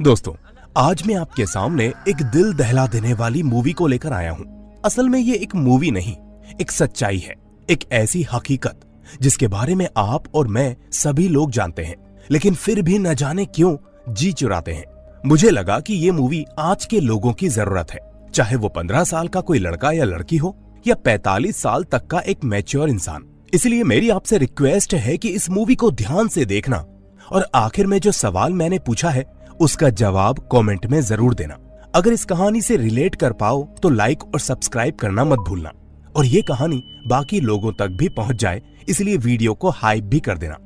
दोस्तों, आज मैं आपके सामने एक दिल दहला देने वाली मूवी को लेकर आया हूँ। असल में ये एक मूवी नहीं, एक सच्चाई है, एक ऐसी हकीकत जिसके बारे में आप और मैं सभी लोग जानते हैं, लेकिन फिर भी न जाने क्यों जी चुराते हैं। मुझे लगा कि ये मूवी आज के लोगों की जरूरत है, चाहे वो 15 साल का कोई लड़का या लड़की हो या 45 साल तक का एक मैच्योर इंसान। इसलिए मेरी आपसे रिक्वेस्ट है कि इस मूवी को ध्यान से देखना और आखिर में जो सवाल मैंने पूछा है उसका जवाब कमेंट में जरूर देना। अगर इस कहानी से रिलेट कर पाओ तो लाइक और सब्सक्राइब करना मत भूलना, और ये कहानी बाकी लोगों तक भी पहुंच जाए इसलिए वीडियो को हाइप भी कर देना।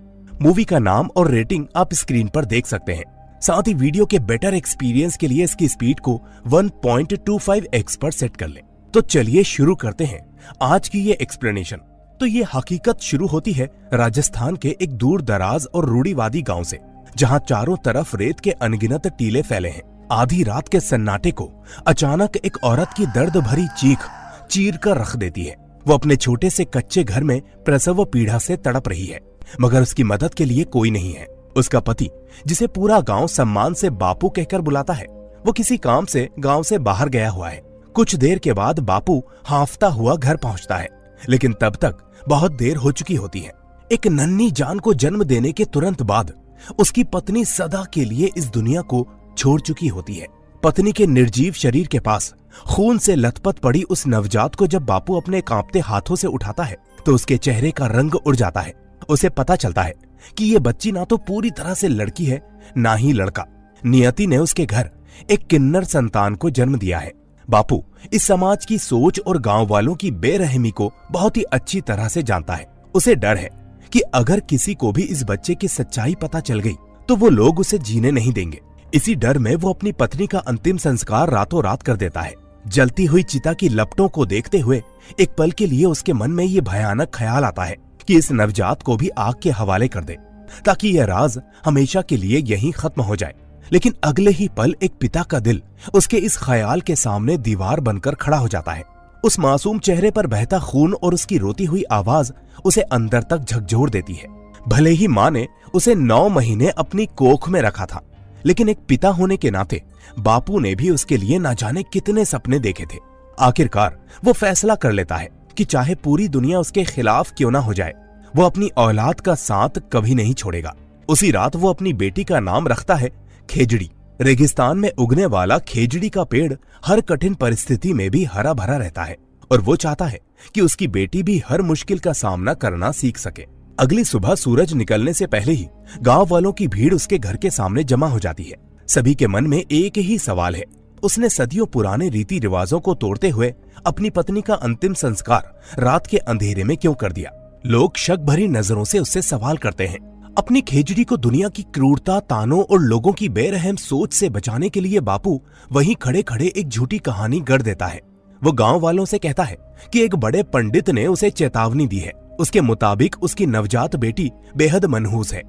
मूवी का नाम और रेटिंग आप स्क्रीन पर देख सकते हैं। साथ ही वीडियो के बेटर एक्सपीरियंस के लिए इसकी स्पीड को 1.25x पर सेट कर लें। तो चलिए शुरू करते हैं आज की ये एक्सप्लेनेशन। तो ये हकीकत शुरू होती है राजस्थान के एक दूर दराज और रूढ़िवादी गांव से, जहां चारों तरफ रेत के अनगिनत टीले फैले हैं। आधी रात के सन्नाटे को अचानक एक औरत की दर्द भरी चीख चीर कर रख देती है। वो अपने छोटे से कच्चे घर में प्रसव पीड़ा से तड़प रही है, मगर उसकी मदद के लिए कोई नहीं है। उसका पति, जिसे पूरा गांव सम्मान से बापू कहकर बुलाता है, वो किसी काम से गांव से बाहर गया हुआ है। कुछ देर के बाद बापू हांफता हुआ घर पहुंचता है, लेकिन तब तक बहुत देर हो चुकी होती है। एक नन्ही जान को जन्म देने के तुरंत बाद उसकी पत्नी सदा के लिए इस दुनिया को छोड़ चुकी होती है। पत्नी के निर्जीव शरीर के पास खून से लथपथ पड़ी उस नवजात को जब बापू अपने कांपते हाथों से उठाता है तो उसके चेहरे का रंग उड़ जाता है। उसे पता चलता है कि ये बच्ची ना तो पूरी तरह से लड़की है, ना ही लड़का। नियति ने उसके घर एक किन्नर संतान को जन्म दिया है। बापू इस समाज की सोच और गांव वालों की बेरहमी को बहुत ही अच्छी तरह से जानता है। उसे डर है कि अगर किसी को भी इस बच्चे की सच्चाई पता चल गई तो वो लोग उसे जीने नहीं देंगे। इसी डर में वो अपनी पत्नी का अंतिम संस्कार रातों रात कर देता है। जलती हुई चिता की लपटों को देखते हुए एक पल के लिए उसके मन में ये भयानक ख्याल आता है कि इस नवजात को भी आग के हवाले कर दे, ताकि यह राज हमेशा के लिए यहीं खत्म हो जाए। लेकिन अगले ही पल एक पिता का दिल उसके इस ख्याल के सामने दीवार बनकर खड़ा हो जाता है। उस मासूम चेहरे पर बहता खून और उसकी रोती हुई आवाज उसे अंदर तक झकझोर देती है। भले ही माँ ने उसे 9 महीने अपनी कोख में रखा था, लेकिन एक पिता होने के नाते बापू ने भी उसके लिए ना जाने कितने सपने देखे थे। आखिरकार वो फैसला कर लेता है कि चाहे पूरी दुनिया उसके खिलाफ क्यों ना हो जाए, वो अपनी औलाद का साथ कभी नहीं छोड़ेगा। उसी रात वो अपनी बेटी का नाम रखता है खेजड़ी। रेगिस्तान में उगने वाला खेजड़ी का पेड़ हर कठिन परिस्थिति में भी हरा भरा रहता है, और वो चाहता है कि उसकी बेटी भी हर मुश्किल का सामना करना सीख सके। अगली सुबह सूरज निकलने से पहले ही गांव वालों की भीड़ उसके घर के सामने जमा हो जाती है। सभी के मन में एक ही सवाल है, उसने सदियों पुराने रीति रिवाजों को तोड़ते हुए अपनी पत्नी का अंतिम संस्कार रात के अंधेरे में क्यों कर दिया। लोग शक भरी नजरों से उससे सवाल करते हैं। अपनी खेजड़ी को दुनिया की क्रूरता, तानों और लोगों की बेरहम सोच से बचाने के लिए बापू वहीं खड़े खड़े एक झूठी कहानी गढ़ देता है। वो गांव वालों से कहता है कि एक बड़े पंडित ने उसे चेतावनी दी है। उसके मुताबिक उसकी नवजात बेटी बेहद मनहूस है।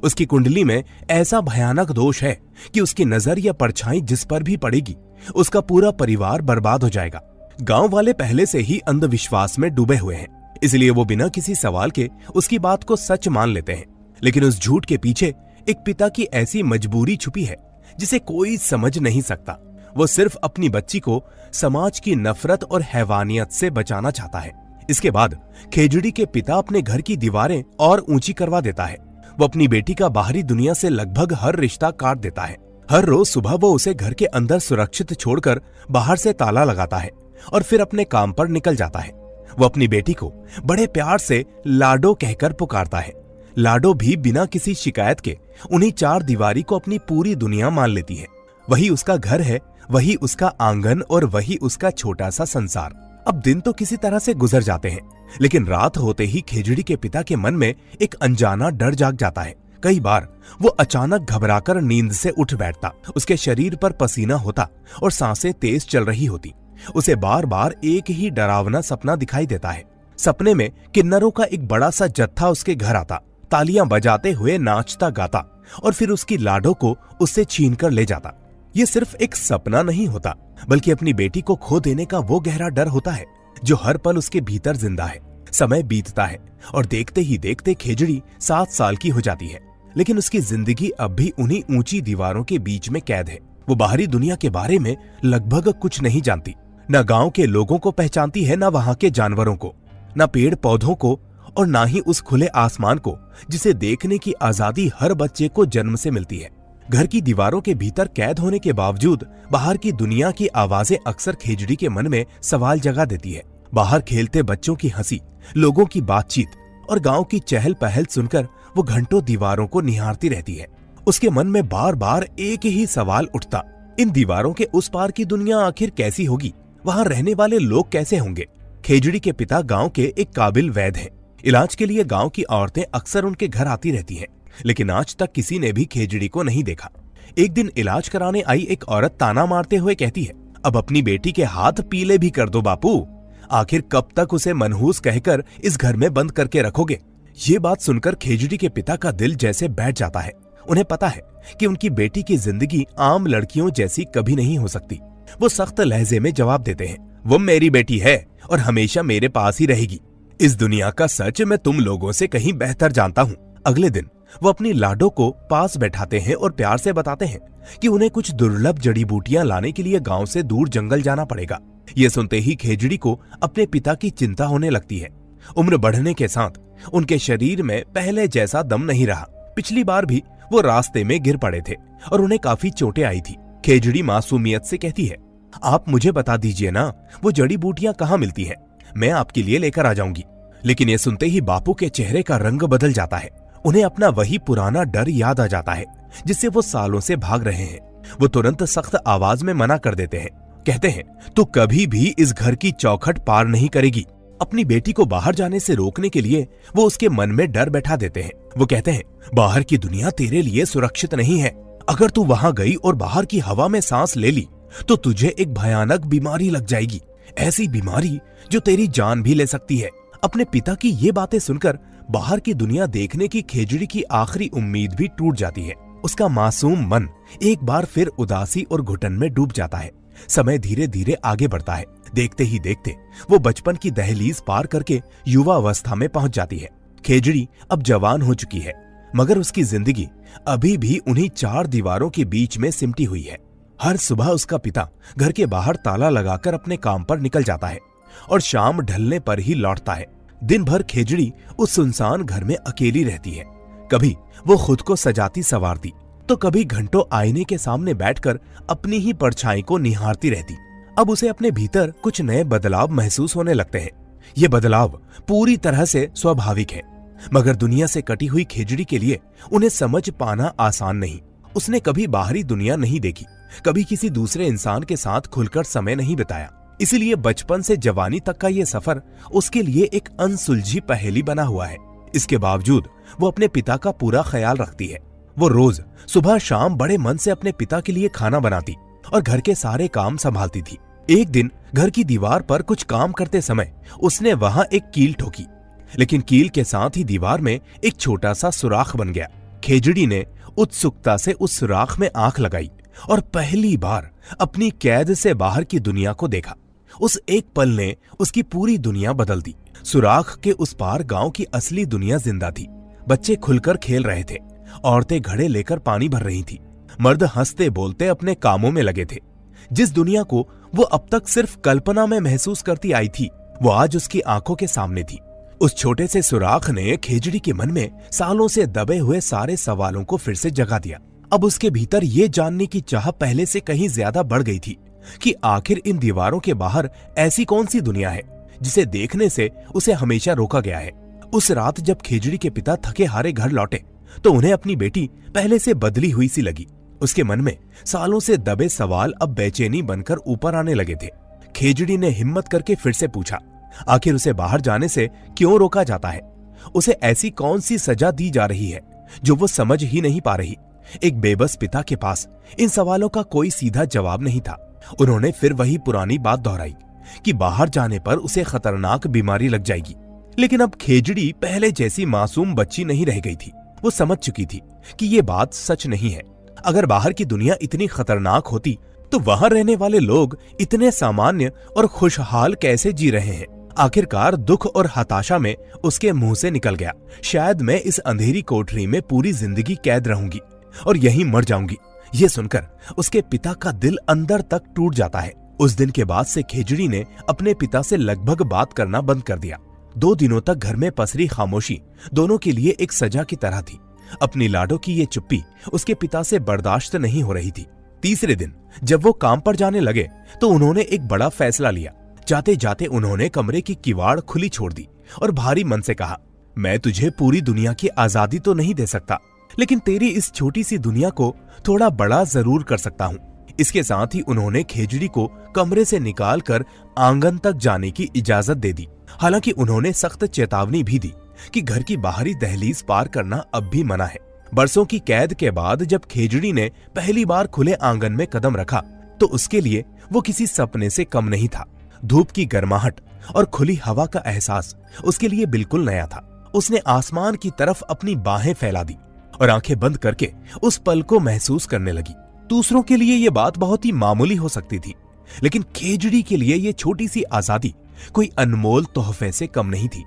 उसकी कुंडली में ऐसा भयानक दोष है कि उसकी नजर या परछाई जिस पर भी पड़ेगी उसका पूरा परिवार बर्बाद हो जाएगा। गांव वाले पहले से ही अंधविश्वास में डूबे हुए हैं, इसलिए वो बिना किसी सवाल के उसकी बात को सच मान लेते हैं। लेकिन उस झूठ के पीछे एक पिता की ऐसी मजबूरी छुपी है जिसे कोई समझ नहीं सकता। वो सिर्फ अपनी बच्ची को समाज की नफरत और हैवानियत से बचाना चाहता है। इसके बाद खेजड़ी के पिता अपने घर की दीवारें और ऊंची करवा देता है। वो अपनी बेटी का बाहरी दुनिया से लगभग हर रिश्ता काट देता है। हर रोज सुबह वो उसे घर के अंदर सुरक्षित छोड़कर बाहर से ताला लगाता है और फिर अपने काम पर निकल जाता है। वो अपनी बेटी को बड़े प्यार से लाडो कहकर पुकारता है। लाडो भी बिना किसी शिकायत के उन्हीं 4 दीवारी को अपनी पूरी दुनिया मान लेती है। वही उसका घर है, वही उसका आंगन और वही उसका छोटा सा संसार। अब दिन तो किसी तरह से गुजर जाते हैं, लेकिन रात होते ही खेजड़ी के पिता के मन में एक अनजाना डर जाग जाता है। कई बार वो अचानक घबराकर नींद से उठ बैठता। उसके शरीर पर पसीना होता और सांसें तेज चल रही होती। उसे बार बार एक ही डरावना सपना दिखाई देता है। सपने में किन्नरों का एक बड़ा सा जत्था उसके घर आता, तालियां बजाते हुए नाचता गाता और फिर उसकी लाडो को उससे छीन कर ले जाता। ये सिर्फ एक सपना नहीं होता, बल्कि अपनी बेटी को खो देने का वो गहरा डर होता है जो हर पल उसके भीतर जिंदा है। समय बीतता है और देखते ही देखते खेजड़ी 7 साल की हो जाती है। लेकिन उसकी जिंदगी अब भी उन्हीं ऊंची दीवारों के बीच में कैद है। वो बाहरी दुनिया के बारे में लगभग कुछ नहीं जानती, न गांव के लोगों को पहचानती है, न वहां के जानवरों को, न पेड़ पौधों को, और ना ही उस खुले आसमान को जिसे देखने की आजादी हर बच्चे को जन्म से मिलती है। घर की दीवारों के भीतर कैद होने के बावजूद बाहर की दुनिया की आवाजें अक्सर खेजड़ी के मन में सवाल जगा देती है। बाहर खेलते बच्चों की हंसी, लोगों की बातचीत और गांव की चहल पहल सुनकर वो घंटों दीवारों को निहारती रहती है। उसके मन में बार बार एक ही सवाल उठता, इन दीवारों के उस पार की दुनिया आखिर कैसी होगी? वहां रहने वाले लोग कैसे होंगे? खेजड़ी के पिता गांव के एक काबिल वैद्य हैं। इलाज के लिए गांव की औरतें अक्सर उनके घर आती रहती हैं, लेकिन आज तक किसी ने भी खेजड़ी को नहीं देखा। एक दिन इलाज कराने आई एक औरत ताना मारते हुए कहती है, अब अपनी बेटी के हाथ पीले भी कर दो बापू, आखिर कब तक उसे मनहूस कहकर इस घर में बंद करके रखोगे? ये बात सुनकर खेजड़ी के पिता का दिल जैसे बैठ जाता है। उन्हें पता है कि उनकी बेटी की जिंदगी आम लड़कियों जैसी कभी नहीं हो सकती। वो सख्त लहजे में जवाब देते हैं, वो मेरी बेटी है और हमेशा मेरे पास ही रहेगी। इस दुनिया का सच मैं तुम लोगों से कहीं बेहतर जानता हूँ। अगले दिन वो अपनी लाडो को पास बैठाते हैं और प्यार से बताते हैं कि उन्हें कुछ दुर्लभ जड़ी बूटियां लाने के लिए गांव से दूर जंगल जाना पड़ेगा। ये सुनते ही खेजड़ी को अपने पिता की चिंता होने लगती है। उम्र बढ़ने के साथ उनके शरीर में पहले जैसा दम नहीं रहा। पिछली बार भी वो रास्ते में गिर पड़े थे और उन्हें काफी चोटें आई थी। खेजड़ी मासूमियत से कहती है, आप मुझे बता दीजिए ना, वो जड़ी बूटियां कहाँ मिलती हैं? मैं आपके लिए लेकर आ जाऊंगी। लेकिन ये सुनते ही बापू के चेहरे का रंग बदल जाता है। उन्हें अपना वही पुराना डर याद आ जाता है जिससे वो सालों से भाग रहे हैं। वो तुरंत सख्त आवाज में मना कर देते हैं। कहते हैं, तू कभी भी इस घर की चौखट पार नहीं करेगी। अपनी बेटी को बाहर जाने से रोकने के लिए वो उसके मन में डर बैठा देते हैं। वो कहते हैं, बाहर की दुनिया तेरे लिए सुरक्षित नहीं है। अगर तू वहां गई और बाहर की हवा में सांस ले ली तो तुझे एक भयानक बीमारी लग जाएगी, ऐसी बीमारी जो तेरी जान भी ले सकती है। अपने पिता की ये बातें सुनकर बाहर की दुनिया देखने की खेजड़ी की आखिरी उम्मीद भी टूट जाती है। उसका मासूम मन एक बार फिर उदासी और घुटन में डूब जाता है। समय धीरे धीरे आगे बढ़ता है। देखते ही देखते वो बचपन की दहलीज पार करके युवा अवस्था में पहुंच जाती है। खेजड़ी अब जवान हो चुकी है, मगर उसकी जिंदगी अभी भी उन्हीं चार दीवारों के बीच में सिमटी हुई है। हर सुबह उसका पिता घर के बाहर ताला लगाकर अपने काम पर निकल जाता है और शाम ढलने पर ही लौटता है। दिन भर खेजड़ी उस सुनसान घर में अकेली रहती है। कभी वो खुद को सजाती संवारती, तो कभी घंटों आईने के सामने बैठकर अपनी ही परछाई को निहारती रहती। अब उसे अपने भीतर कुछ नए बदलाव महसूस होने लगते हैं। ये बदलाव पूरी तरह से स्वाभाविक है, मगर दुनिया से कटी हुई खेजड़ी के लिए उन्हें समझ पाना आसान नहीं। उसने कभी बाहरी दुनिया नहीं देखी, कभी किसी दूसरे इंसान के साथ खुलकर समय नहीं बिताया। इसीलिए बचपन से जवानी तक का ये सफर उसके लिए एक अनसुलझी पहेली बना हुआ है। इसके बावजूद वो अपने पिता का पूरा ख्याल रखती है। वो रोज सुबह शाम बड़े मन से अपने पिता के लिए खाना बनाती और घर के सारे काम संभालती थी। एक दिन घर की दीवार पर कुछ काम करते समय उसने वहां एक कील ठोकी, लेकिन कील के साथ ही दीवार में एक छोटा सा सुराख बन गया। खेजड़ी ने उत्सुकता से उस सुराख में आंख लगाई और पहली बार अपनी कैद से बाहर की दुनिया को देखा। उस एक पल ने उसकी पूरी दुनिया बदल दी। सुराख के उस पार गांव की असली दुनिया जिंदा थी। बच्चे खुलकर खेल रहे थे, औरतें घड़े लेकर पानी भर रही थी, मर्द हंसते बोलते अपने कामों में लगे थे। जिस दुनिया को वो अब तक सिर्फ कल्पना में महसूस करती आई थी, वो आज उसकी आंखों के सामने थी। उस छोटे से सुराख ने खेजड़ी के मन में सालों से दबे हुए सारे सवालों को फिर से जगा दिया। अब उसके भीतर ये जानने की चाह पहले से कहीं ज्यादा बढ़ गई थी कि आखिर इन दीवारों के बाहर ऐसी कौन सी दुनिया है जिसे देखने से उसे हमेशा रोका गया है। उस रात जब खेजड़ी के पिता थके हारे घर लौटे तो उन्हें अपनी बेटी पहले से बदली हुई सी लगी। उसके मन में सालों से दबे सवाल अब बेचैनी बनकर ऊपर आने लगे थे। खेजड़ी ने हिम्मत करके फिर से पूछा, आखिर उसे बाहर जाने से क्यों रोका जाता है? उसे ऐसी कौन सी सजा दी जा रही है जो वो समझ ही नहीं पा रही? एक बेबस पिता के पास इन सवालों का कोई सीधा जवाब नहीं था। उन्होंने फिर वही पुरानी बात दोहराई कि बाहर जाने पर उसे खतरनाक बीमारी लग जाएगी। लेकिन अब खेजड़ी पहले जैसी मासूम बच्ची नहीं रह गई थी। वो समझ चुकी थी कि ये बात सच नहीं है। अगर बाहर की दुनिया इतनी खतरनाक होती तो वहां रहने वाले लोग इतने सामान्य और खुशहाल कैसे जी रहे हैं? आखिरकार दुख और हताशा में उसके मुंह से निकल गया, शायद मैं इस अंधेरी कोठरी में पूरी जिंदगी कैद रहूंगी और यहीं मर जाऊंगी। ये सुनकर उसके पिता का दिल अंदर तक टूट जाता है। उस दिन के बाद से खेजड़ी ने अपने पिता से लगभग बात करना बंद कर दिया। 2 दिनों तक घर में पसरी खामोशी दोनों के लिए एक सजा की तरह थी। अपनी लाडो की ये चुप्पी उसके पिता से बर्दाश्त नहीं हो रही थी। तीसरे दिन जब वो काम पर जाने लगे तो उन्होंने एक बड़ा फैसला लिया। जाते जाते उन्होंने कमरे की किवाड़ खुली छोड़ दी और भारी मन से कहा, मैं तुझे पूरी दुनिया की आजादी तो नहीं दे सकता, लेकिन तेरी इस छोटी सी दुनिया को थोड़ा बड़ा जरूर कर सकता हूँ। इसके साथ ही उन्होंने खेजड़ी को कमरे से निकालकर आंगन तक जाने की इजाजत दे दी। हालांकि उन्होंने सख्त चेतावनी भी दी कि घर की बाहरी दहलीज पार करना अब भी मना है। बरसों की कैद के बाद जब खेजड़ी ने पहली बार खुले आंगन में कदम रखा तो उसके लिए वो किसी सपने से कम नहीं था। धूप की गर्माहट और खुली हवा का एहसास उसके लिए बिल्कुल नया था। उसने आसमान की तरफ अपनी बाहें फैला दी और आंखें बंद करके उस पल को महसूस करने लगी। दूसरों के लिए ये बात बहुत ही मामूली हो सकती थी, लेकिन खेजड़ी के लिए ये छोटी सी आजादी कोई अनमोल तोहफे से कम नहीं थी।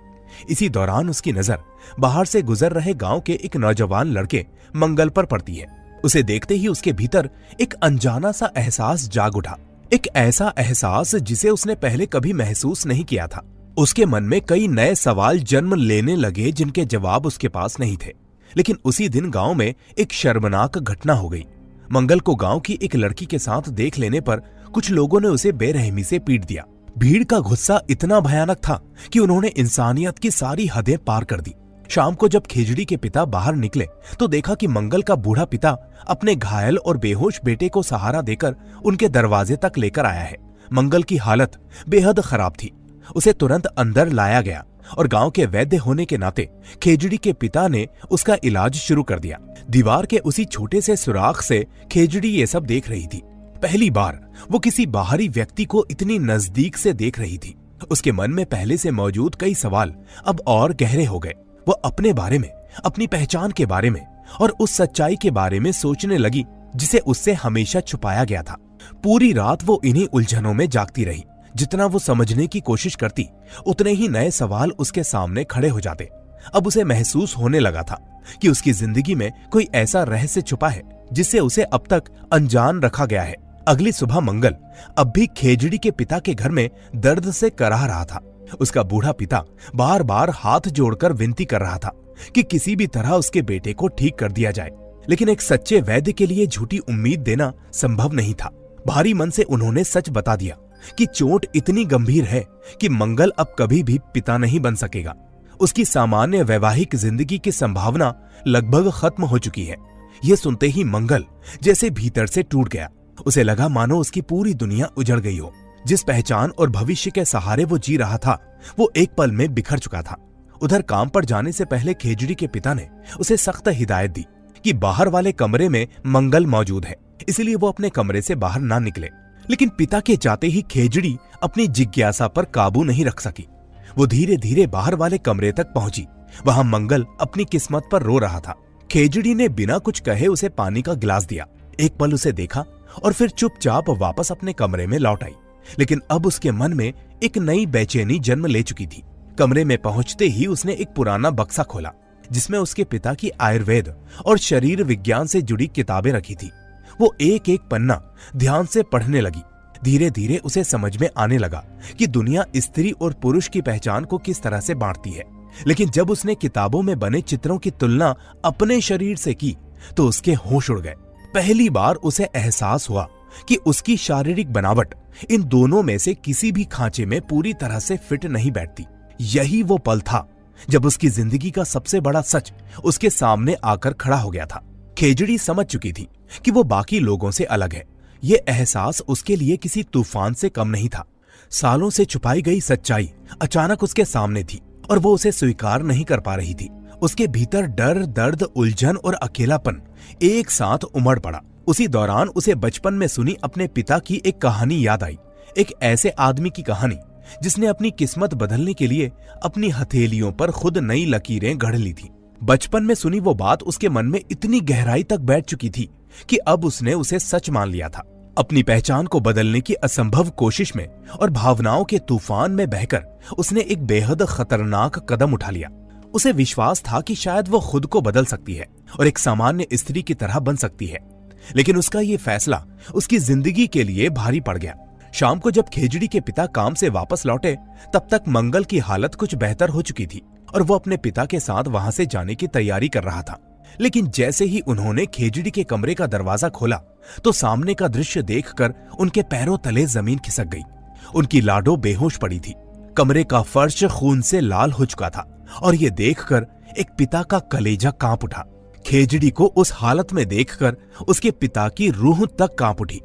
इसी दौरान उसकी नजर बाहर से गुजर रहे गांव के एक नौजवान लड़के मंगल पर पड़ती है। उसे देखते ही उसके भीतर एक अनजाना सा एहसास जाग उठा, एक ऐसा एहसास जिसे उसने पहले कभी महसूस नहीं किया था। उसके मन में कई नए सवाल जन्म लेने लगे जिनके जवाब उसके पास नहीं थे। लेकिन उसी दिन गांव में एक शर्मनाक घटना हो गई। मंगल को गांव की एक लड़की के साथ देख लेने पर कुछ लोगों ने उसे बेरहमी से पीट दिया। भीड़ का गुस्सा इतना भयानक था कि उन्होंने इंसानियत की सारी हदें पार कर दी। शाम को जब खेजड़ी के पिता बाहर निकले तो देखा कि मंगल का बूढ़ा पिता अपने घायल और बेहोश बेटे को सहारा देकर उनके दरवाजे तक लेकर आया है। मंगल की हालत बेहद खराब थी। उसे तुरंत अंदर लाया गया और गांव के वैद्य होने के नाते खेजड़ी के पिता ने उसका इलाज शुरू कर दिया। दीवार के उसी छोटे से सुराख से खेजड़ी ये सब देख रही थी। पहली बार वो किसी बाहरी व्यक्ति को इतनी नजदीक से देख रही थी। उसके मन में पहले से मौजूद कई सवाल अब और गहरे हो गए। वो अपने बारे में, अपनी पहचान के बारे में और उस सच्चाई के बारे में सोचने लगी जिसे उससे हमेशा छुपाया गया था। पूरी रात वो इन्हीं उलझनों में जागती रही। जितना वो समझने की कोशिश करती उतने ही नए सवाल उसके सामने खड़े हो जाते। अब उसे महसूस होने लगा था कि उसकी जिंदगी में कोई ऐसा रहस्य छुपा है जिससे उसे अब तक अनजान रखा गया है। अगली सुबह मंगल अब भी खेजड़ी के पिता के घर में दर्द से कराह रहा था। उसका बूढ़ा पिता बार बार हाथ जोड़कर विनती कर रहा था कि किसी भी तरह उसके बेटे को ठीक कर दिया जाए, लेकिन एक सच्चे वैद्य के लिए झूठी उम्मीद देना संभव नहीं था। भारी मन से उन्होंने सच बता दिया कि चोट इतनी गंभीर है कि मंगल अब कभी भी पिता नहीं बन सकेगा। उसकी सामान्य वैवाहिक जिंदगी की संभावना लगभग खत्म हो चुकी है। यह सुनते ही मंगल जैसे भीतर से टूट गया। उसे लगा मानो उसकी पूरी दुनिया उजड़ गई हो। जिस पहचान और भविष्य के सहारे वो जी रहा था वो एक पल में बिखर चुका था। उधर काम पर जाने से पहले खेजड़ी के पिता ने उसे सख्त हिदायत दी कि बाहर वाले कमरे में मंगल मौजूद है, इसलिए वो अपने कमरे से बाहर ना निकले। लेकिन पिता के जाते ही खेजड़ी अपनी जिज्ञासा पर काबू नहीं रख सकी। वो धीरे धीरे बाहर वाले कमरे तक पहुंची। वहां मंगल अपनी किस्मत पर रो रहा था। खेजड़ी ने बिना कुछ कहे उसे पानी का गिलास दिया। एक पल उसे देखा और फिर चुपचाप वापस अपने कमरे में लौट आई। लेकिन अब उसके मन में एक नई बेचैनी जन्म ले चुकी थी। कमरे में पहुंचते ही उसने एक पुराना बक्सा खोला जिसमें उसके पिता की आयुर्वेद और शरीर विज्ञान से जुड़ी किताबें रखी थी। वो एक एक पन्ना ध्यान से पढ़ने लगी। धीरे धीरे उसे समझ में आने लगा कि दुनिया स्त्री और पुरुष की पहचान को किस तरह से बांटती है। लेकिन जब उसने किताबों में बने चित्रों की तुलना अपने शरीर से की तो उसके होश उड़ गए। पहली बार उसे एहसास हुआ कि उसकी शारीरिक बनावट इन दोनों में से किसी भी खांचे में पूरी तरह से फिट नहीं बैठती। यही वो पल था जब उसकी जिंदगी का सबसे बड़ा सच उसके सामने आकर खड़ा हो गया था। खेजड़ी समझ चुकी थी कि वो बाकी लोगों से अलग है। ये एहसास उसके लिए किसी तूफान से कम नहीं था। सालों से छुपाई गई सच्चाई अचानक उसके सामने थी और वो उसे स्वीकार नहीं कर पा रही थी। उसके भीतर डर, दर्द, उलझन और अकेलापन एक साथ उमड़ पड़ा। उसी दौरान उसे बचपन में सुनी अपने पिता की एक कहानी याद आई। एक ऐसे आदमी की कहानी जिसने अपनी किस्मत बदलने के लिए अपनी हथेलियों पर खुद नई लकीरें गढ़ ली थी। बचपन में सुनी वो बात उसके मन में इतनी गहराई तक बैठ चुकी थी कि अब उसने उसे सच मान लिया था। अपनी पहचान को बदलने की असंभव कोशिश में और भावनाओं के तूफान में बहकर उसने एक बेहद खतरनाक कदम उठा लिया। उसे विश्वास था कि शायद वो खुद को बदल सकती है और एक सामान्य स्त्री की तरह बन सकती है, लेकिन उसका ये फैसला उसकी जिंदगी के लिए भारी पड़ गया। शाम को जब खेजड़ी के पिता काम से वापस लौटे, तब तक मंगल की हालत कुछ बेहतर हो चुकी थी और वो अपने पिता के साथ वहां से जाने की तैयारी कर रहा था। लेकिन जैसे ही उन्होंने खेजड़ी के कमरे का दरवाजा खोला तो सामने का दृश्य देखकर उनके पैरों तले जमीन खिसक गई। उनकी लाडो बेहोश पड़ी थी। कमरे का फर्श खून से लाल हो चुका था और ये देखकर एक पिता का कलेजा कांप उठा। खेजड़ी को उस हालत में देखकर उसके पिता की रूह तक कांप उठी,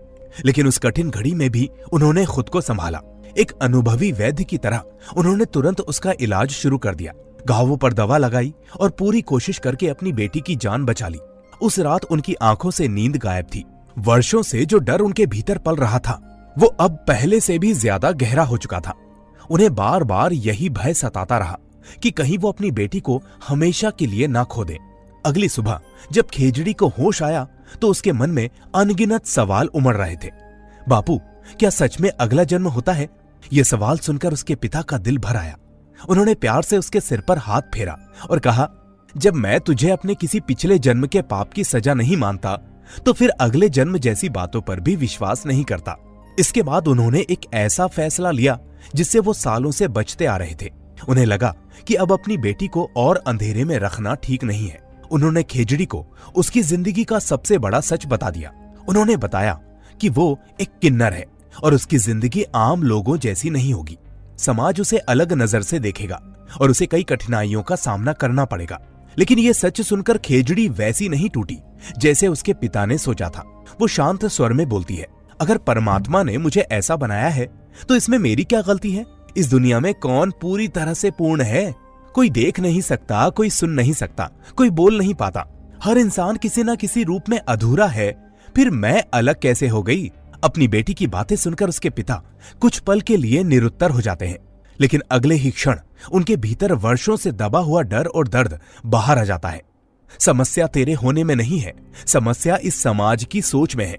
लेकिन उस कठिन घड़ी में भी उन्होंने खुद को संभाला। एक अनुभवी वैद्य की तरह उन्होंने तुरंत उसका इलाज शुरू कर दिया, घावों पर दवा लगाई और पूरी कोशिश करके अपनी बेटी की जान बचा ली। उस रात उनकी आंखों से नींद गायब थी। वर्षों से जो डर उनके भीतर पल रहा था वो अब पहले से भी ज्यादा गहरा हो चुका था। उन्हें बार बार यही भय सताता रहा कि कहीं वो अपनी बेटी को हमेशा के लिए ना खो दे। अगली सुबह जब खेजड़ी को होश आया तो उसके मन में अनगिनत सवाल उमड़ रहे थे। बापू, क्या सच में अगला जन्म होता है? ये सवाल सुनकर उसके पिता का दिल भर आया। उन्होंने प्यार से उसके सिर पर हाथ फेरा और कहा, जब मैं तुझे अपने किसी पिछले जन्म के पाप की सजा नहीं मानता तो फिर अगले जन्म जैसी बातों पर भी विश्वास नहीं करता। इसके बाद उन्होंने एक ऐसा फैसला लिया जिससे वो सालों से बचते आ रहे थे। उन्हें लगा कि अब अपनी बेटी को और अंधेरे में रखना ठीक नहीं है। उन्होंने खेजड़ी को उसकी जिंदगी का सबसे बड़ा सच बता दिया। उन्होंने बताया कि वो एक किन्नर है और उसकी जिंदगी आम लोगों जैसी नहीं होगी। समाज उसे अलग नजर से देखेगा और उसे कई कठिनाइयों का सामना करना पड़ेगा। लेकिन ये सच सुनकर खेजड़ी वैसी नहीं टूटी जैसे उसके पिता ने सोचा था। वो शांत स्वर में बोलती है, अगर परमात्मा ने मुझे ऐसा बनाया है तो इसमें मेरी क्या गलती है? इस दुनिया में कौन पूरी तरह से पूर्ण है? कोई देख नहीं सकता, कोई सुन नहीं सकता, कोई बोल नहीं पाता। हर इंसान किसी न किसी रूप में अधूरा है। फिर मैं अलग कैसे हो गई? अपनी बेटी की बातें सुनकर उसके पिता कुछ पल के लिए निरुत्तर हो जाते हैं, लेकिन अगले ही क्षण उनके भीतर वर्षों से दबा हुआ डर और दर्द बाहर आ जाता है। समस्या तेरे होने में नहीं है, समस्या इस समाज की सोच में है।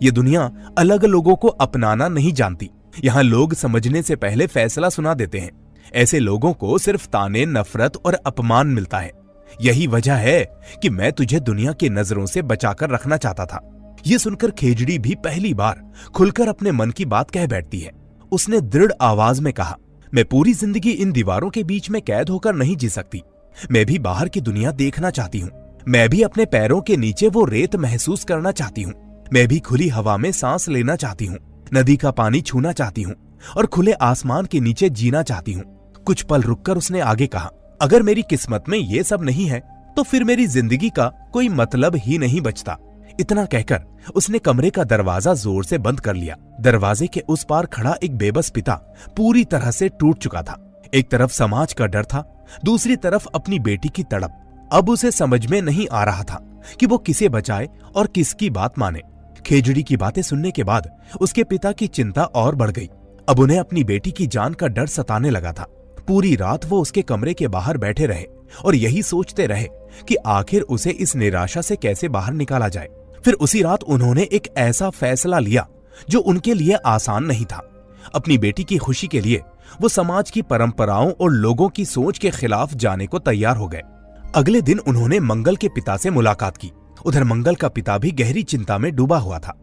ये दुनिया अलग लोगों को अपनाना नहीं जानती। यहाँ लोग समझने से पहले फैसला सुना देते हैं। ऐसे लोगों को सिर्फ ताने, नफरत और अपमान मिलता है। यही वजह है कि मैं तुझे दुनिया की नजरों से बचाकर रखना चाहता था। ये सुनकर खेजड़ी भी पहली बार खुलकर अपने मन की बात कह बैठती है। उसने दृढ़ आवाज में कहा, मैं पूरी जिंदगी इन दीवारों के बीच में कैद होकर नहीं जी सकती। मैं भी बाहर की दुनिया देखना चाहती हूँ। मैं भी अपने पैरों के नीचे वो रेत महसूस करना चाहती हूँ। मैं भी खुली हवा में सांस लेना चाहती हूँ, नदी का पानी छूना चाहती हूँ और खुले आसमान के नीचे जीना चाहती हूँ। कुछ पल रुककर उसने आगे कहा, अगर मेरी किस्मत में ये सब नहीं है तो फिर मेरी जिंदगी का कोई मतलब ही नहीं बचता। इतना कहकर उसने कमरे का दरवाजा जोर से बंद कर लिया। दरवाजे के उस पार खड़ा एक बेबस पिता पूरी तरह से टूट चुका था। एक तरफ समाज का डर था, दूसरी तरफ अपनी बेटी की तड़प। अब उसे समझ में नहीं आ रहा था कि वो किसे बचाए और किसकी बात माने। खेजड़ी की बातें सुनने के बाद उसके पिता की चिंता और बढ़ गई। अब उन्हें अपनी बेटी की जान का डर सताने लगा था। पूरी रात वो उसके कमरे के बाहर बैठे रहे और यही सोचते रहे कि आखिर उसे इस निराशा से कैसे बाहर निकाला जाए। फिर उसी रात उन्होंने एक ऐसा फैसला लिया जो उनके लिए आसान नहीं था। अपनी बेटी की खुशी के लिए वो समाज की परंपराओं और लोगों की सोच के खिलाफ जाने को तैयार हो गए। अगले दिन उन्होंने मंगल के पिता से मुलाकात की। उधर मंगल का पिता भी गहरी चिंता में डूबा हुआ था।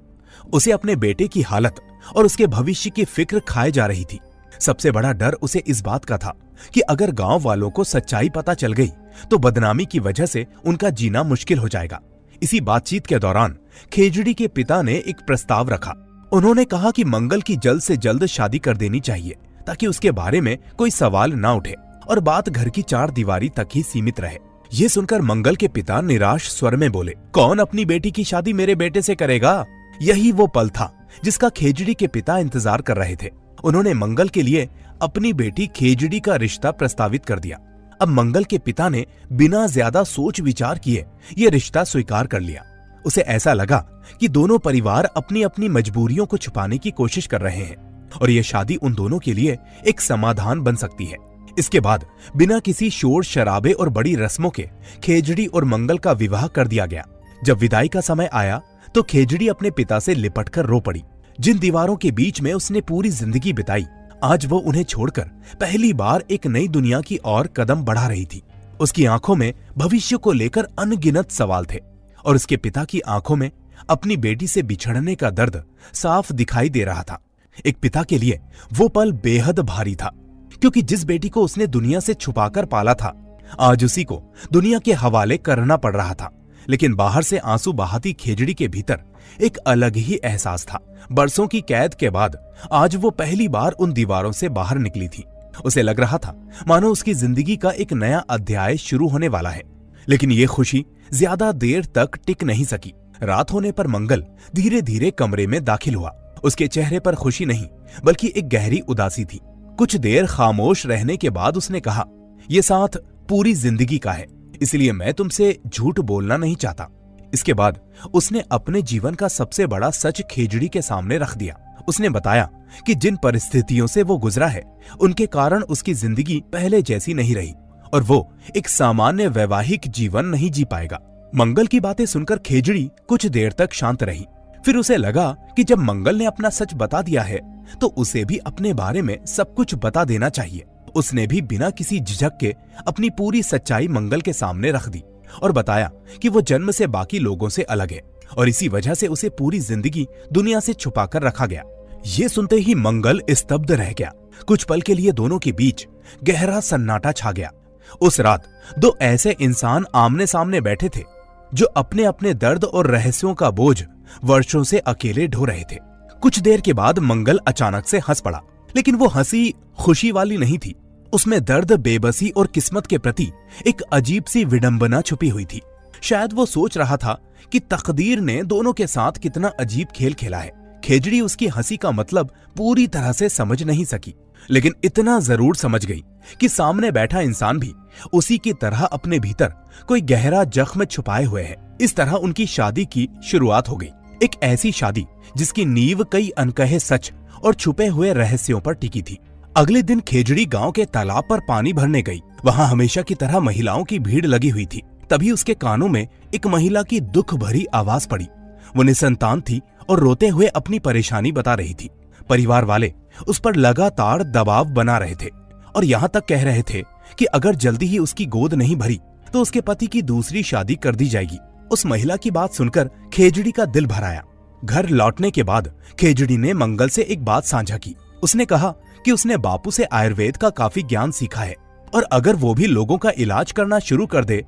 उसे अपने बेटे की हालत और उसके भविष्य की फिक्र खाए जा रही थी। सबसे बड़ा डर उसे इस बात का था कि अगर गांव वालों को सच्चाई पता चल गई तो बदनामी की वजह से उनका जीना मुश्किल हो जाएगा। इसी बातचीत के दौरान खेजड़ी के पिता ने एक प्रस्ताव रखा। उन्होंने कहा कि मंगल की जल्द से जल्द शादी कर देनी चाहिए ताकि उसके बारे में कोई सवाल ना उठे और बात घर की चार दीवारी तक ही सीमित रहे। ये सुनकर मंगल के पिता निराश स्वर में बोले, कौन अपनी बेटी की शादी मेरे बेटे से करेगा? यही वो पल था जिसका खेजड़ी के पिता इंतजार कर रहे थे। उन्होंने मंगल के लिए अपनी बेटी खेजड़ी का रिश्ता प्रस्तावित कर दिया। अब मंगल के पिता ने बिना ज्यादा सोच विचार किए ये रिश्ता स्वीकार कर लिया। उसे ऐसा लगा कि दोनों परिवार अपनी अपनी मजबूरियों को छुपाने की कोशिश कर रहे हैं और ये शादी उन दोनों के लिए एक समाधान बन सकती है। इसके बाद बिना किसी शोर शराबे और बड़ी रस्मों के खेजड़ी और मंगल का विवाह कर दिया गया। जब विदाई का समय आया तो खेजड़ी अपने पिता से लिपट कर रो पड़ी। जिन दीवारों के बीच में उसने पूरी जिंदगी बिताई, आज वो उन्हें छोड़कर पहली बार एक नई दुनिया की ओर कदम बढ़ा रही थी। उसकी आंखों में भविष्य को लेकर अनगिनत सवाल थे और उसके पिता की आंखों में अपनी बेटी से बिछड़ने का दर्द साफ दिखाई दे रहा था। एक पिता के लिए वो पल बेहद भारी था, क्योंकि जिस बेटी को उसने दुनिया से छुपाकर पाला था, आज उसी को दुनिया के हवाले करना पड़ रहा था। लेकिन बाहर से आंसू बहाती खेजड़ी के भीतर एक अलग ही एहसास था। बरसों की कैद के बाद आज वो पहली बार उन दीवारों से बाहर निकली थी। उसे लग रहा था मानो उसकी जिंदगी का एक नया अध्याय शुरू होने वाला है। लेकिन ये खुशी ज्यादा देर तक टिक नहीं सकी। रात होने पर मंगल धीरे धीरे कमरे में दाखिल हुआ। उसके चेहरे पर खुशी नहीं, बल्कि एक गहरी उदासी थी। कुछ देर खामोश रहने के बाद उसने कहा, यह साथ पूरी जिंदगी का है, इसलिए मैं तुमसे झूठ बोलना नहीं चाहता। इसके बाद उसने अपने जीवन का सबसे बड़ा सच खेजड़ी के सामने रख दिया। उसने बताया कि जिन परिस्थितियों से वो गुजरा है, उनके कारण उसकी जिंदगी पहले जैसी नहीं रही और वो एक सामान्य वैवाहिक जीवन नहीं जी पाएगा। मंगल की बातें सुनकर खेजड़ी कुछ देर तक शांत रही। फिर उसे लगा कि जब मंगल ने अपना सच बता दिया है, तो उसे भी अपने बारे में सब कुछ बता देना चाहिए। उसने भी बिना किसी झिझक के अपनी पूरी सच्चाई मंगल के सामने रख दी और बताया कि वो जन्म से बाकी लोगों से अलग है और इसी वजह से उसे पूरी जिंदगी दुनिया से छुपाकर रखा गया। ये सुनते ही मंगल स्तब्ध रह गया। कुछ पल के लिए दोनों के बीच गहरा सन्नाटा छा गया। उस रात दो ऐसे इंसान आमने सामने बैठे थे जो अपने अपने दर्द और रहस्यों का बोझ वर्षों से अकेले ढो रहे थे। कुछ देर के बाद मंगल अचानक से हंस पड़ा, लेकिन वो हंसी खुशी वाली नहीं थी। उसमें दर्द, बेबसी और किस्मत के प्रति एक अजीब सी विडंबना छुपी हुई थी। शायद वो सोच रहा था कि तकदीर ने दोनों के साथ कितना अजीब खेल खेला है। खेजड़ी उसकी हंसी का मतलब पूरी तरह से समझ नहीं सकी, लेकिन इतना जरूर समझ गई कि सामने बैठा इंसान भी उसी की तरह अपने भीतर कोई गहरा जख्म छुपाए हुए है। इस तरह उनकी शादी की शुरुआत हो गई। एक ऐसी शादी जिसकी नींव कई अनकहे सच और छुपे हुए रहस्यों पर टिकी थी। अगले दिन खेजड़ी गांव के तालाब पर पानी भरने गई। वहां हमेशा की तरह महिलाओं की भीड़ लगी हुई थी। तभी उसके कानों में एक महिला की दुख भरी आवाज पड़ी। वो निसंतान थी और रोते हुए अपनी परेशानी बता रही थी। परिवार वाले उस पर लगातार दबाव बना रहे थे और यहाँ तक कह रहे थे कि अगर जल्दी ही उसकी गोद नहीं भरी तो उसके पति की दूसरी शादी कर दी जाएगी। उस महिला की बात सुनकर खेजड़ी का दिल भर आया। घर लौटने के बाद खेजड़ी ने मंगल से एक बात साझा की। उसने कहा कि उसने बापू से आयुर्वेद का काफी ज्ञान सीखा है और अगर वो भी लोगों का इलाज करना शुरू कर दे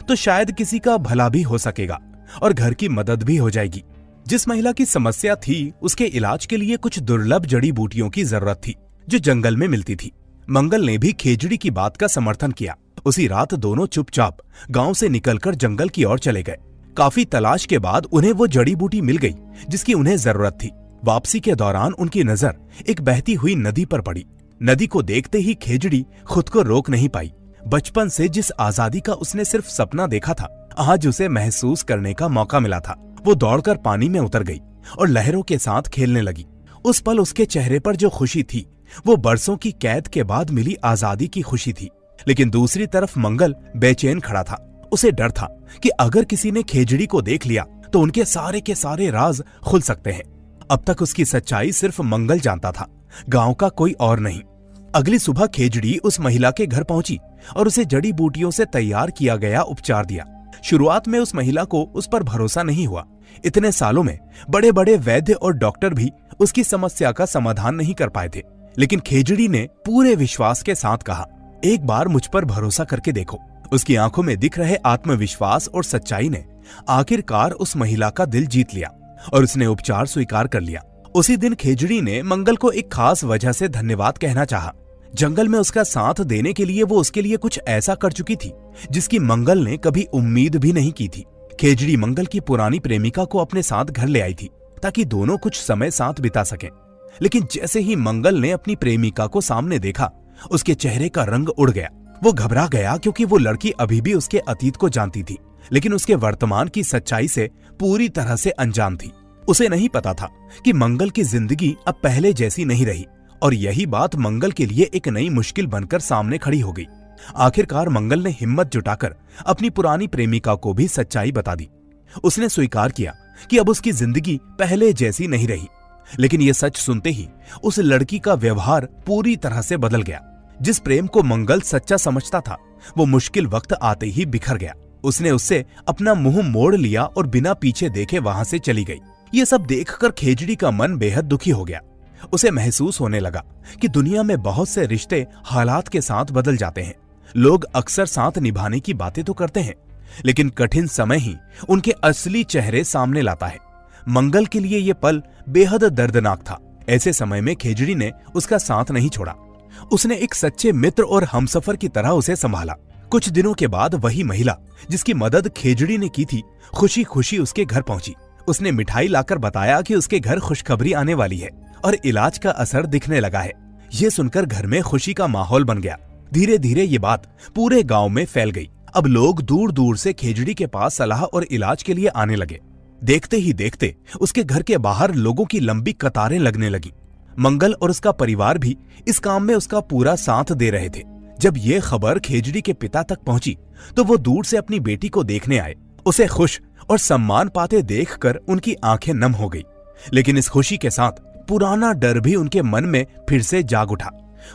तो शायद किसी का भला भी हो सकेगा और घर की मदद भी हो जाएगी। जिस महिला की समस्या थी, उसके इलाज के लिए कुछ दुर्लभ जड़ी बूटियों की जरूरत थी जो जंगल में मिलती थी। मंगल ने भी खेजड़ी की बात का समर्थन किया। उसी रात दोनों चुपचाप गांव से निकलकर जंगल की ओर चले गए। काफी तलाश के बाद उन्हें वो जड़ी बूटी मिल गई जिसकी उन्हें जरूरत थी। वापसी के दौरान उनकी नजर एक बहती हुई नदी पर पड़ी। नदी को देखते ही खेजड़ी खुद को रोक नहीं पाई। बचपन से जिस आजादी का उसने सिर्फ सपना देखा था, आज उसे महसूस करने का मौका मिला था। वो दौड़कर पानी में उतर गई और लहरों के साथ खेलने लगी। उस पल उसके चेहरे पर जो खुशी थी, वो बरसों की कैद के बाद मिली आजादी की खुशी थी। लेकिन दूसरी तरफ मंगल बेचैन खड़ा था। उसे डर था कि अगर किसी ने खेजड़ी को देख लिया तो उनके सारे के सारे राज खुल सकते हैं। अब तक उसकी सच्चाई सिर्फ मंगल जानता था, गांव का कोई और नहीं। अगली सुबह खेजड़ी उस महिला के घर पहुंची और उसे जड़ी बूटियों से तैयार किया गया उपचार दिया। शुरुआत में उस महिला को उस पर भरोसा नहीं हुआ। इतने सालों में बड़े बड़े वैद्य और डॉक्टर भी उसकी समस्या का समाधान नहीं कर पाए थे। लेकिन खेजड़ी ने पूरे विश्वास के साथ कहा, एक बार मुझ पर भरोसा करके देखो। उसकी आंखों में दिख रहे आत्मविश्वास और सच्चाई ने आखिरकार उस महिला का दिल जीत लिया और उसने उपचार स्वीकार कर लिया। उसी दिन खेजड़ी ने मंगल को एक खास वजह से धन्यवाद कहना चाहा। जंगल में उसका साथ देने के लिए वो उसके लिए कुछ ऐसा कर चुकी थी जिसकी मंगल ने कभी उम्मीद भी नहीं की थी। खेजड़ी मंगल की पुरानी प्रेमिका को अपने साथ घर ले आई थी ताकि दोनों कुछ समय साथ बिता सकें। लेकिन जैसे ही मंगल ने अपनी प्रेमिका को सामने देखा, उसके चेहरे का रंग उड़ गया। वो घबरा गया क्योंकि वो लड़की अभी भी उसके अतीत को जानती थी, लेकिन उसके वर्तमान की सच्चाई से पूरी तरह से अनजान थी। उसे नहीं पता था कि मंगल की जिंदगी अब पहले जैसी नहीं रही और यही बात मंगल के लिए एक नई मुश्किल बनकर सामने खड़ी हो गई। आखिरकार मंगल ने हिम्मत जुटाकर अपनी पुरानी प्रेमिका को भी सच्चाई बता दी। उसने स्वीकार किया कि अब उसकी जिंदगी पहले जैसी नहीं रही। लेकिन यह सच सुनते ही उस लड़की का व्यवहार पूरी तरह से बदल गया। जिस प्रेम को मंगल सच्चा समझता था, वो मुश्किल वक्त आते ही बिखर गया। उसने उससे अपना मुंह मोड़ लिया और बिना पीछे देखे वहां से चली गई। ये सब देखकर खेजड़ी का मन बेहद दुखी हो गया। उसे महसूस होने लगा कि दुनिया में बहुत से रिश्ते हालात के साथ बदल जाते हैं। लोग अक्सर साथ निभाने की बातें तो करते हैं, लेकिन कठिन समय ही उनके असली चेहरे सामने लाता है। मंगल के लिए यह पल बेहद दर्दनाक था। ऐसे समय में खेजड़ी ने उसका साथ नहीं छोड़ा। उसने एक सच्चे मित्र और हमसफर की तरह उसे संभाला। कुछ दिनों के बाद वही महिला जिसकी मदद खेजड़ी ने की थी, खुशी खुशी उसके घर पहुंची। उसने मिठाई लाकर बताया कि उसके घर खुशखबरी आने वाली है और इलाज का असर दिखने लगा है। ये सुनकर घर में खुशी का माहौल बन गया। धीरे धीरे ये बात पूरे गांव में फैल गई। अब लोग दूर दूर से खेजड़ी के पास सलाह और इलाज के लिए आने लगे। देखते ही देखते उसके घर के बाहर लोगों की लंबी कतारें लगने लगी। मंगल और उसका परिवार भी इस काम में उसका पूरा साथ दे रहे थे। जब ये खबर खेजड़ी के पिता तक पहुंची तो वो दूर से अपनी बेटी को देखने आए। उसे खुश और सम्मान पाते देखकर उनकी आंखें नम हो गई। लेकिन इस खुशी के साथ पुराना डर भी उनके मन में फिर से जाग उठा।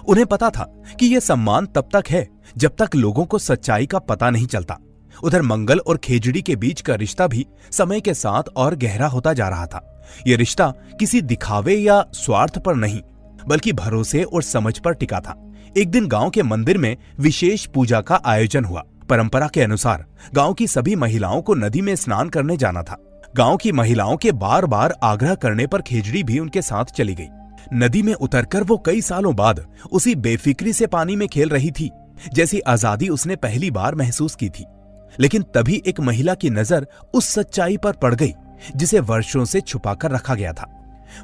उन्हें पता था कि यह सम्मान तब तक है जब तक लोगों को सच्चाई का पता नहीं चलता। उधर मंगल और खेजड़ी के बीच का रिश्ता भी समय के साथ और गहरा होता जा रहा था। यह रिश्ता किसी दिखावे या स्वार्थ पर नहीं, बल्कि भरोसे और समझ पर टिका था। एक दिन गांव के मंदिर में विशेष पूजा का आयोजन हुआ। परंपरा के अनुसार गांव की सभी महिलाओं को नदी में स्नान करने जाना था। गांव की महिलाओं के बार बार आग्रह करने पर खेजड़ी भी उनके साथ चली गई। नदी में उतरकर वो कई सालों बाद उसी बेफिक्री से पानी में खेल रही थी जैसी आजादी उसने पहली बार महसूस की थी। लेकिन तभी एक महिला की नजर उस सच्चाई पर पड़ गई जिसे वर्षों से छुपाकर रखा गया था।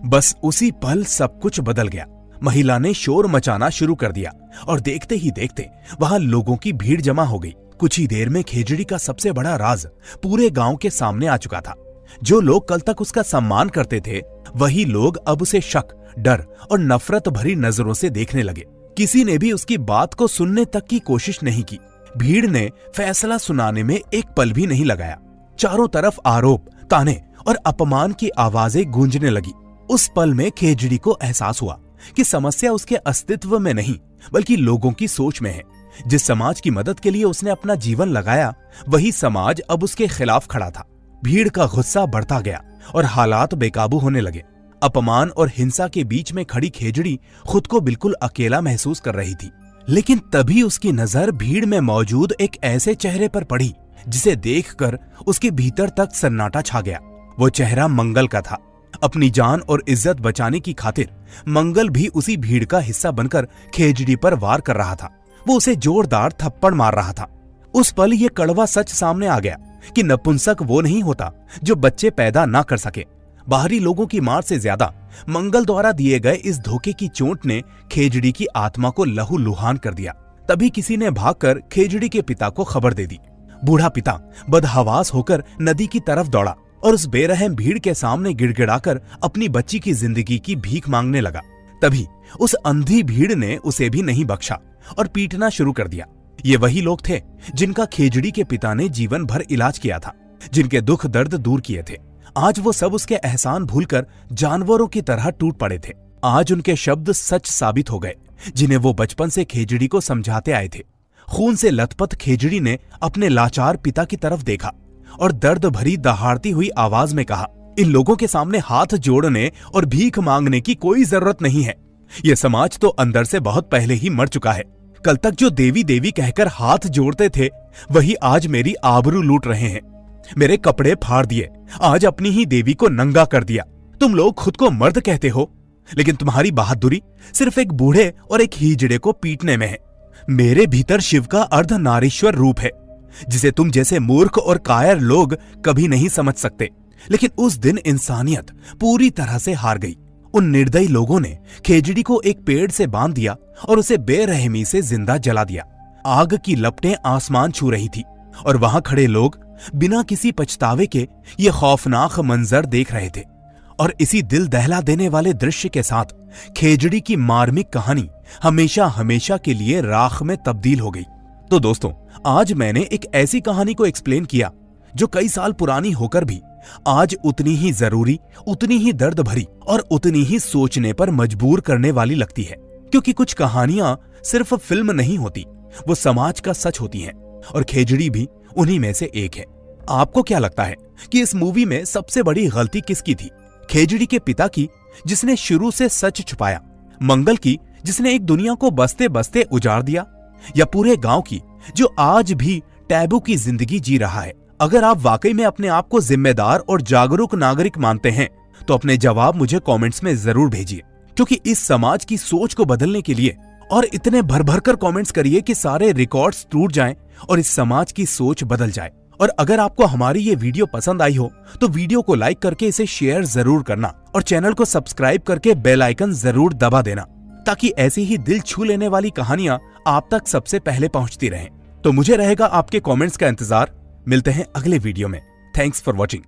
बस उसी पल सब कुछ बदल गया। महिला ने शोर मचाना शुरू कर दिया और देखते ही देखते वहां लोगों की भीड़ जमा हो गई। कुछ ही देर में खेजड़ी का सबसे बड़ा राज पूरे गांव के सामने आ चुका था। जो लोग कल तक उसका सम्मान करते थे, वही लोग अब उसे शक, डर और नफरत भरी नजरों से देखने लगे। किसी ने भी उसकी बात को सुनने तक की कोशिश नहीं की। भीड़ ने फैसला सुनाने में एक पल भी नहीं लगाया। चारों तरफ आरोप, ताने और अपमान की आवाजें गूंजने लगी। उस पल में खेजड़ी को एहसास हुआ कि समस्या उसके अस्तित्व में नहीं, बल्कि लोगों की सोच में है। जिस समाज की मदद के लिए उसने अपना जीवन लगाया, वही समाज अब उसके खिलाफ खड़ा था। भीड़ का गुस्सा बढ़ता गया और हालात बेकाबू होने लगे। अपमान और हिंसा के बीच में खड़ी खेजड़ी खुद को बिल्कुल अकेला महसूस कर रही थी। लेकिन तभी उसकी नजर भीड़ में मौजूद एक ऐसे चेहरे पर पड़ी जिसे देखकर उसके भीतर तक सन्नाटा छा गया। वो चेहरा मंगल का था। अपनी जान और इज्जत बचाने की खातिर मंगल भी उसी भीड़ का हिस्सा बनकर खेजड़ी पर वार कर रहा था। वो उसे जोरदार थप्पड़ मार रहा था। उस पल ये कड़वा सच सामने आ गया कि नपुंसक वो नहीं होता जो बच्चे पैदा ना कर सके। बाहरी लोगों की मार से ज्यादा मंगल द्वारा दिए गए इस धोखे की चोट ने खेजड़ी की आत्मा को लहूलुहान कर दिया। तभी किसी ने भागकर खेजड़ी के पिता को खबर दे दी। बूढ़ा पिता बदहवास होकर नदी की तरफ दौड़ा और उस बेरहम भीड़ के सामने गिड़गिड़ाकर अपनी बच्ची की जिंदगी की भीख मांगने लगा। तभी उस अंधी भीड़ ने उसे भी नहीं बख्शा और पीटना शुरू कर दिया। ये वही लोग थे जिनका खेजड़ी के पिता ने जीवन भर इलाज किया था, जिनके दुख दर्द दूर किए थे। आज वो सब उसके एहसान भूलकर जानवरों की तरह टूट पड़े थे। आज उनके शब्द सच साबित हो गए जिन्हें वो बचपन से खेजड़ी को समझाते आए थे। खून से लथपथ खेजड़ी ने अपने लाचार पिता की तरफ देखा और दर्द भरी दहाड़ती हुई आवाज में कहा, इन लोगों के सामने हाथ जोड़ने और भीख मांगने की कोई जरूरत नहीं है। यह समाज तो अंदर से बहुत पहले ही मर चुका है। कल तक जो देवी देवी कहकर हाथ जोड़ते थे, वही आज मेरी आबरू लूट रहे हैं। मेरे कपड़े फाड़ दिए, आज अपनी ही देवी को नंगा कर दिया। तुम लोग खुद को मर्द कहते हो, लेकिन तुम्हारी बहादुरी सिर्फ एक बूढ़े और एक हीजड़े को पीटने में है। मेरे भीतर शिव का अर्धनारीश्वर रूप है, जिसे तुम जैसे मूर्ख और कायर लोग कभी नहीं समझ सकते। लेकिन उस दिन इंसानियत पूरी तरह से हार गई। उन निर्दयी लोगों ने खेजड़ी को एक पेड़ से बांध दिया और उसे बेरहमी से जिंदा जला दिया। आग की लपटें आसमान छू रही थी और वहां खड़े लोग बिना किसी पछतावे के ये खौफनाक मंजर देख रहे थे। और इसी दिल दहला देने वाले दृश्य के साथ खेजड़ी की मार्मिक कहानी हमेशा हमेशा के लिए राख में तब्दील हो गई। तो दोस्तों, आज मैंने एक ऐसी कहानी को एक्सप्लेन किया जो कई साल पुरानी होकर भी आज उतनी ही जरूरी, उतनी ही दर्द भरी और उतनी ही सोचने पर मजबूर करने वाली लगती है। क्योंकि कुछ कहानियां सिर्फ फिल्म नहीं होती, वो समाज का सच होती हैं और खेजड़ी भी उन्हीं में से एक है। आपको क्या लगता है कि इस मूवी में सबसे बड़ी गलती किसकी थी? खेजड़ी के पिता की, जिसने शुरू से सच छुपाया, मंगल की, जिसने एक दुनिया को बसते बसते उजाड़ दिया, या पूरे गांव की, जो आज भी टैबू की जिंदगी जी रहा है? अगर आप वाकई में अपने आप को जिम्मेदार और जागरूक नागरिक मानते हैं तो अपने जवाब मुझे कमेंट्स में जरूर भेजिए, क्योंकि इस समाज की सोच को बदलने के लिए और इतने भर भर कर कमेंट्स करिए कि सारे रिकॉर्ड्स टूट जाएं और इस समाज की सोच बदल जाए। और अगर आपको हमारी ये वीडियो पसंद आई हो तो वीडियो को लाइक करके इसे शेयर जरूर करना और चैनल को सब्सक्राइब करके बेल आइकन जरूर दबा देना, ताकि ऐसी ही दिल छू लेने वाली कहानियां आप तक सबसे पहले पहुंचती रहें। तो मुझे रहेगा आपके कमेंट्स का इंतजार। मिलते हैं अगले वीडियो में। Thanks for watching.